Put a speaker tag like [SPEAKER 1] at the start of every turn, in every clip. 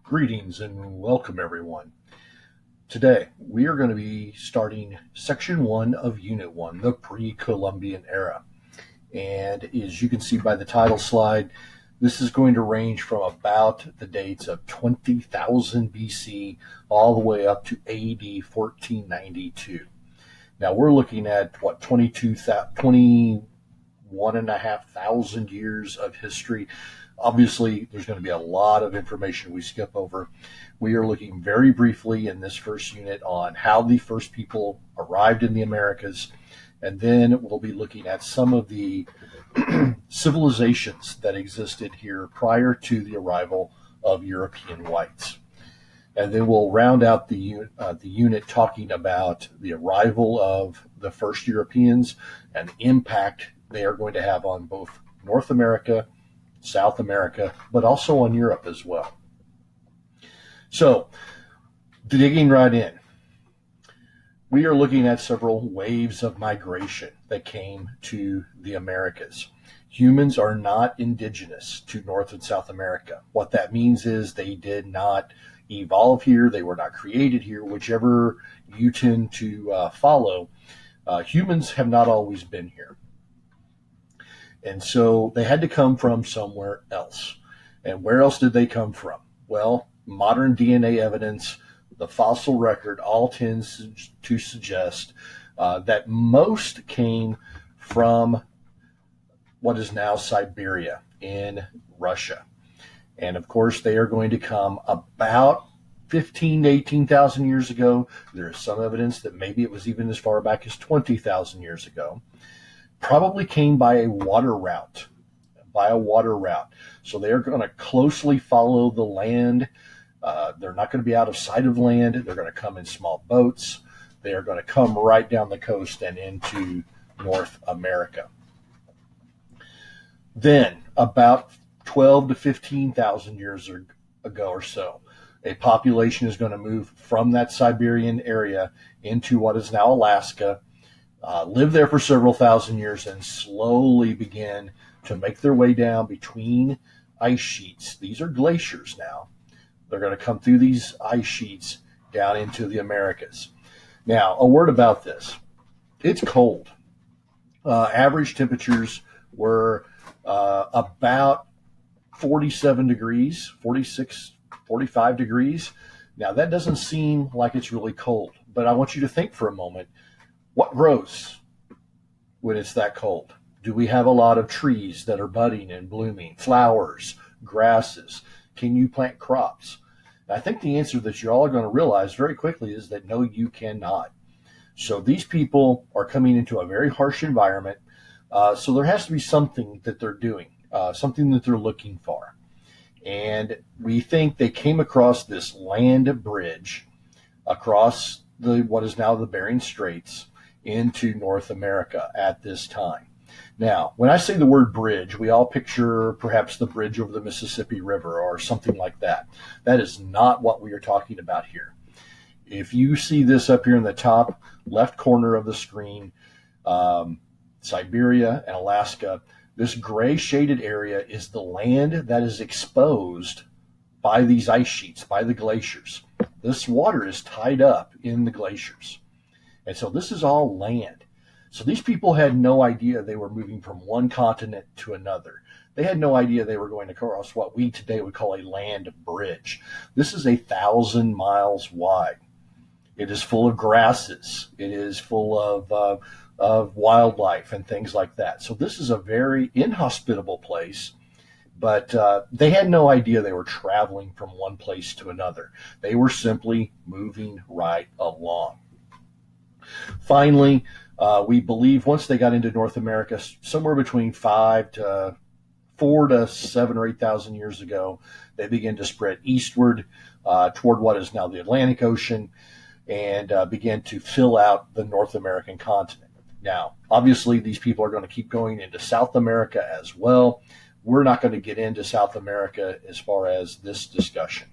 [SPEAKER 1] Greetings and welcome, everyone. Today, we are going to be starting Section 1 of Unit 1, the pre-Columbian era. And as you can see by the title slide, this is going to range from about the dates of 20,000 BC all the way up to AD 1492. Now, we're looking at, 21,500 years of history. Obviously, there's going to be a lot of information we skip over. We are looking very briefly in this first unit on how the first people arrived in the Americas, and then we'll be looking at some of the civilizations that existed here prior to the arrival of European whites. And then we'll round out the unit talking about the arrival of the first Europeans and the impact they are going to have on both North America, South America, but also on Europe as well. So, digging right in, we are looking at several waves of migration that came to the Americas. Humans are not indigenous to North and South America. What that means is they did not evolve here, they were not created here, whichever you tend to follow. Humans have not always been here. And so they had to come from somewhere else. And where else did they come from? Well, modern DNA evidence, the fossil record, all tends to suggest that most came from what is now Siberia in Russia. And of course, they are going to come about 15 to 18,000 years ago. There is some evidence that maybe it was even as far back as 20,000 years ago. Probably came by a water route. So they're going to closely follow the land. They're not going to be out of sight of land. They're going to come in small boats. They are going to come right down the coast and into North America. Then, about 12 to 15,000 years ago or so, a population is going to move from that Siberian area into what is now Alaska, live there for several thousand years, and slowly begin to make their way down between ice sheets. These are glaciers now. They're going to come through these ice sheets down into the Americas. Now, a word about this. It's cold. Average temperatures were about 47 degrees, 46, 45 degrees. Now, that doesn't seem like it's really cold, but I want you to think for a moment. What grows when it's that cold? Do we have a lot of trees that are budding and blooming, flowers, grasses? Can you plant crops? I think the answer that you're all going to realize very quickly is that no, you cannot. So these people are coming into a very harsh environment. So there has to be something that they're doing, something that they're looking for. And we think they came across this land bridge across what is now the Bering Straits into North America at this time. Now, when I say the word bridge, we all picture perhaps the bridge over the Mississippi River or something like that. That is not what we are talking about here. If you see this up here in the top left corner of the screen, Siberia and Alaska, this gray shaded area is the land that is exposed by these ice sheets, by the glaciers. This water is tied up in the glaciers. And so this is all land. So these people had no idea they were moving from one continent to another. They had no idea they were going to cross what we today would call a land bridge. This is 1,000 miles wide. It is full of grasses. It is full of wildlife and things like that. So this is a very inhospitable place, but they had no idea they were traveling from one place to another. They were simply moving right along. Finally, we believe once they got into North America, somewhere between 4 to 7 or 8,000 years ago, they began to spread eastward toward what is now the Atlantic Ocean and began to fill out the North American continent. Now, obviously, these people are going to keep going into South America as well. We're not going to get into South America as far as this discussion.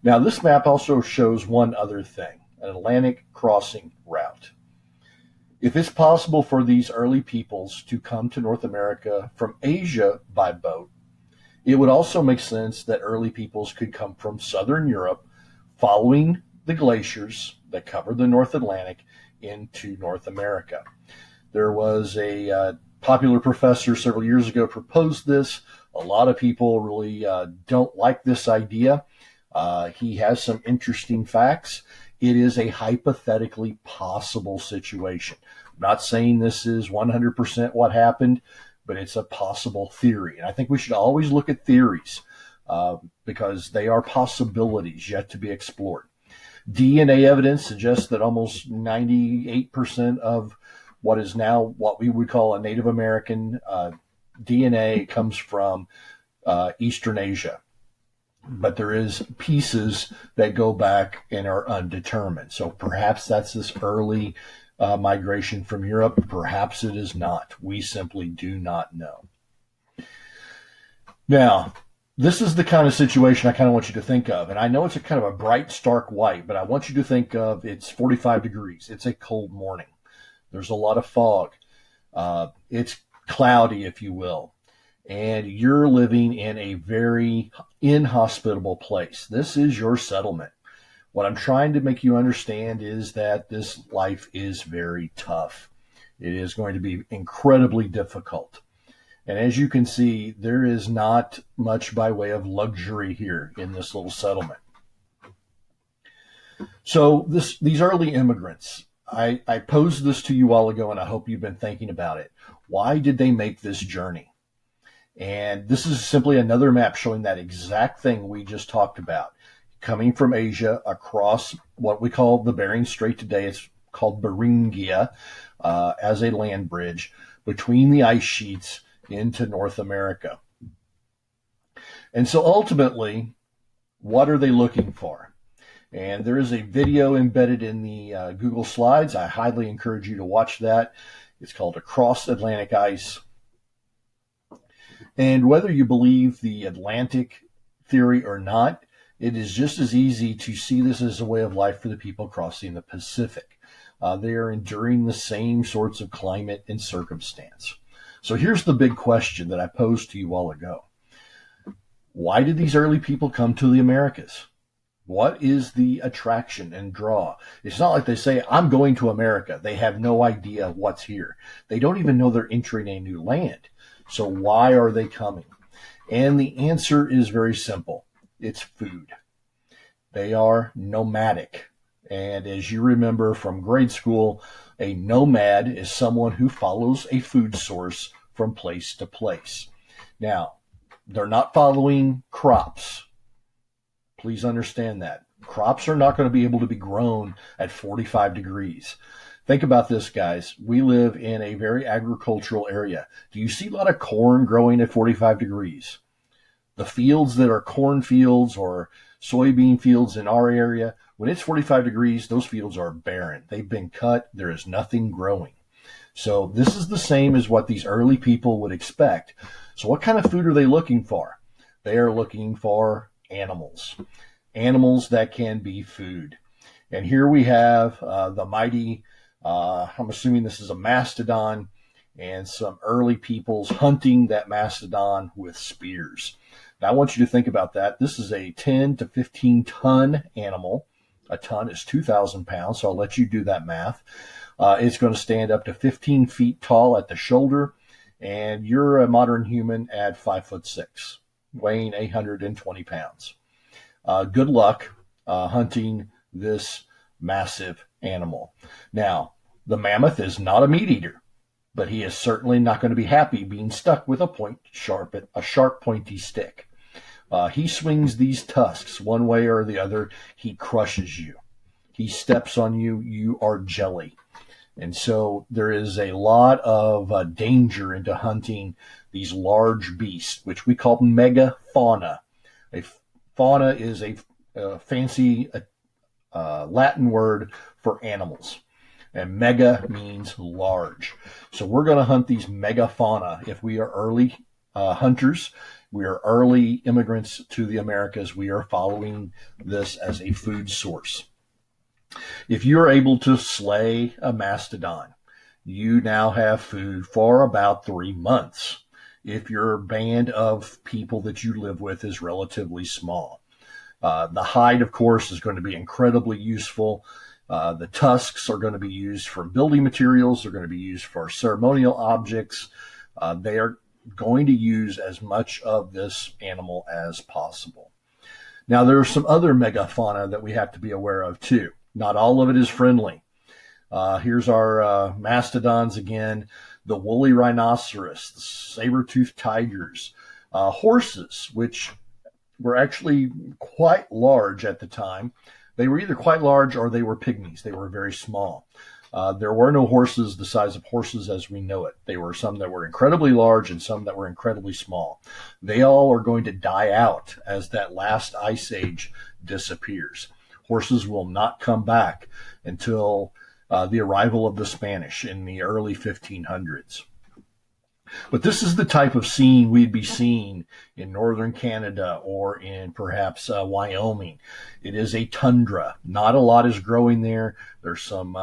[SPEAKER 1] Now, this map also shows one other thing, an Atlantic crossing route. If it's possible for these early peoples to come to North America from Asia by boat, It would also make sense that early peoples could come from southern Europe, following the glaciers that cover the North Atlantic into North America. There was a popular professor several years ago proposed this. A lot of people really don't like this idea. He has some interesting facts. It is a hypothetically possible situation. I'm not saying this is 100% what happened, but it's a possible theory. And I think we should always look at theories because they are possibilities yet to be explored. DNA evidence suggests that almost 98% of what is now what we would call a Native American DNA comes from Eastern Asia. But there is pieces that go back and are undetermined. So perhaps that's this early migration from Europe. Perhaps it is not. We simply do not know. Now, this is the kind of situation I kind of want you to think of. And I know it's a kind of a bright, stark white, but I want you to think of it's 45 degrees. It's a cold morning. There's a lot of fog. It's cloudy, if you will. And you're living in a very inhospitable place. This is your settlement. What I'm trying to make you understand is that this life is very tough. It is going to be incredibly difficult. And as you can see, there is not much by way of luxury here in this little settlement. So these early immigrants, I posed this to you a while ago, and I hope you've been thinking about it. Why did they make this journey? And this is simply another map showing that exact thing we just talked about. Coming from Asia across what we call the Bering Strait today, it's called Beringia, as a land bridge between the ice sheets into North America. And so ultimately, what are they looking for? And there is a video embedded in the Google Slides. I highly encourage you to watch that. It's called Across Atlantic Ice. And whether you believe the Atlantic theory or not, it is just as easy to see this as a way of life for the people crossing the Pacific. They are enduring the same sorts of climate and circumstance. So here's the big question that I posed to you a while ago. Why did these early people come to the Americas? What is the attraction and draw? It's not like they say, I'm going to America. They have no idea what's here. They don't even know they're entering a new land. So why are they coming? And the answer is very simple. It's food. They are nomadic. And as you remember from grade school, a nomad is someone who follows a food source from place to place. Now, they're not following crops. Please understand that. Crops are not going to be able to be grown at 45 degrees. Think about this, guys. We live in a very agricultural area. Do you see a lot of corn growing at 45 degrees? The fields that are corn fields or soybean fields in our area, when it's 45 degrees, those fields are barren. They've been cut. There is nothing growing. So this is the same as what these early people would expect. So what kind of food are they looking for? They are looking for animals that can be food. And here we have the mighty, I'm assuming this is a mastodon, and some early peoples hunting that mastodon with spears. Now I want you to think about that. This is a 10 to 15 ton animal. A ton is 2,000 pounds, so I'll let you do that math. It's going to stand up to 15 feet tall at the shoulder, and you're a modern human at 5'6", weighing 820 pounds. Good luck hunting this massive animal. Now, the mammoth is not a meat eater, but he is certainly not going to be happy being stuck with a sharp, pointy stick. He swings these tusks one way or the other. He crushes you. He steps on you. You are jelly. And so there is a lot of danger into hunting these large beasts, which we call megafauna. A fauna is a fancy Latin word for animals. And mega means large. So we're going to hunt these megafauna. If we are early hunters, we are early immigrants to the Americas, we are following this as a food source. If you're able to slay a mastodon, you now have food for about 3 months. if your band of people that you live with is relatively small. The hide, of course, is going to be incredibly useful. The tusks are going to be used for building materials. They're going to be used for ceremonial objects. They are going to use as much of this animal as possible. Now, there are some other megafauna that we have to be aware of, too. Not all of it is friendly. Here's our mastodons again, the woolly rhinoceros, the saber-toothed tigers, horses, which were actually quite large at the time. They were either quite large or they were pygmies. They were very small. There were no horses the size of horses as we know it. There were some that were incredibly large and some that were incredibly small. They all are going to die out as that last ice age disappears. Horses will not come back until the arrival of the Spanish in the early 1500s. But this is the type of scene we'd be seeing in northern Canada or in perhaps Wyoming. It is a tundra. Not a lot is growing there. There's some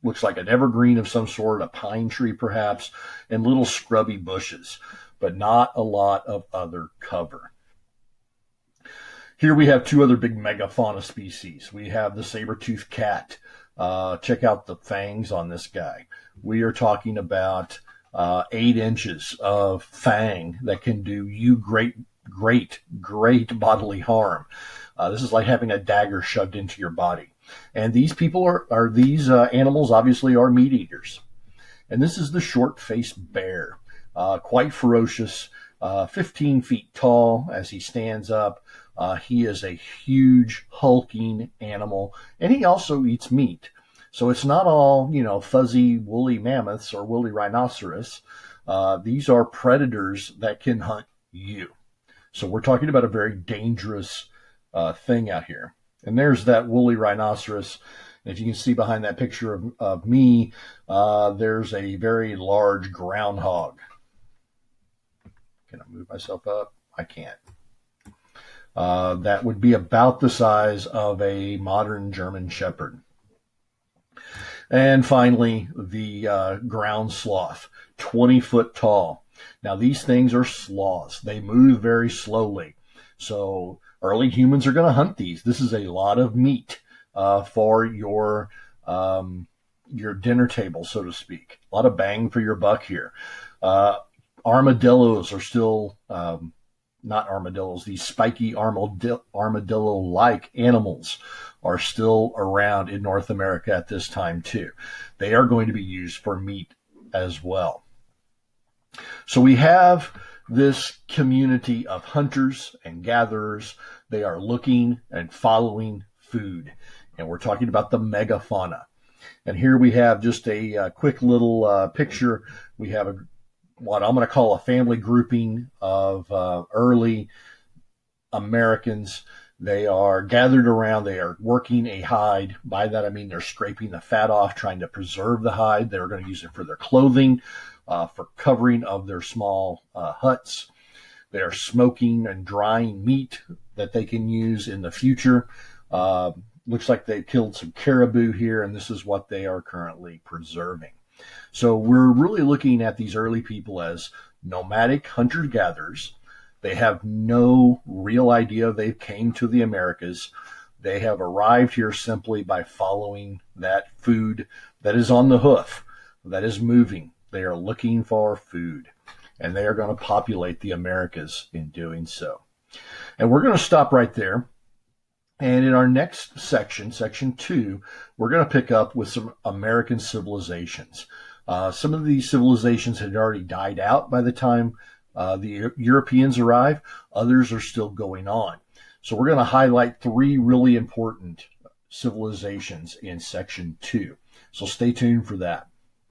[SPEAKER 1] looks like an evergreen of some sort, a pine tree perhaps, and little scrubby bushes, but not a lot of other cover. Here we have two other big megafauna species. We have the saber-toothed cat. Check out the fangs on this guy. We are talking about 8 inches of fang that can do you great bodily harm. This is like having a dagger shoved into your body. And these people these animals obviously are meat eaters. And this is the short-faced bear, quite ferocious, 15 feet tall as he stands up. He is a huge, hulking animal, and he also eats meat. So it's not all, fuzzy, woolly mammoths or woolly rhinoceros. These are predators that can hunt you. So we're talking about a very dangerous thing out here. And there's that woolly rhinoceros. If you can see behind that picture of me, there's a very large groundhog. Can I move myself up? I can't. That would be about the size of a modern German Shepherd. And finally, the ground sloth, 20 foot tall. Now, these things are sloths. They move very slowly. So early humans are going to hunt these. This is a lot of meat for your dinner table, so to speak. A lot of bang for your buck here. Armadillos are still... not armadillos, these spiky armadillo-like animals are still around in North America at this time too. They are going to be used for meat as well. So we have this community of hunters and gatherers. They are looking and following food. And we're talking about the megafauna. And here we have just a quick little picture. We have what I'm going to call a family grouping of early Americans. They are gathered around. They are working a hide. By that, I mean they're scraping the fat off, trying to preserve the hide. They're going to use it for their clothing, for covering of their small huts. They are smoking and drying meat that they can use in the future. Looks like they killed some caribou here, and this is what they are currently preserving. So we're really looking at these early people as nomadic hunter-gatherers. They have no real idea they came to the Americas. They have arrived here simply by following that food that is on the hoof, that is moving. They are looking for food, and they are going to populate the Americas in doing so. And we're going to stop right there. And in our next section, section 2, we're going to pick up with some American civilizations. Some of these civilizations had already died out by the time the Europeans arrived. Others are still going on. So we're going to highlight 3 really important civilizations in section 2. So stay tuned for that.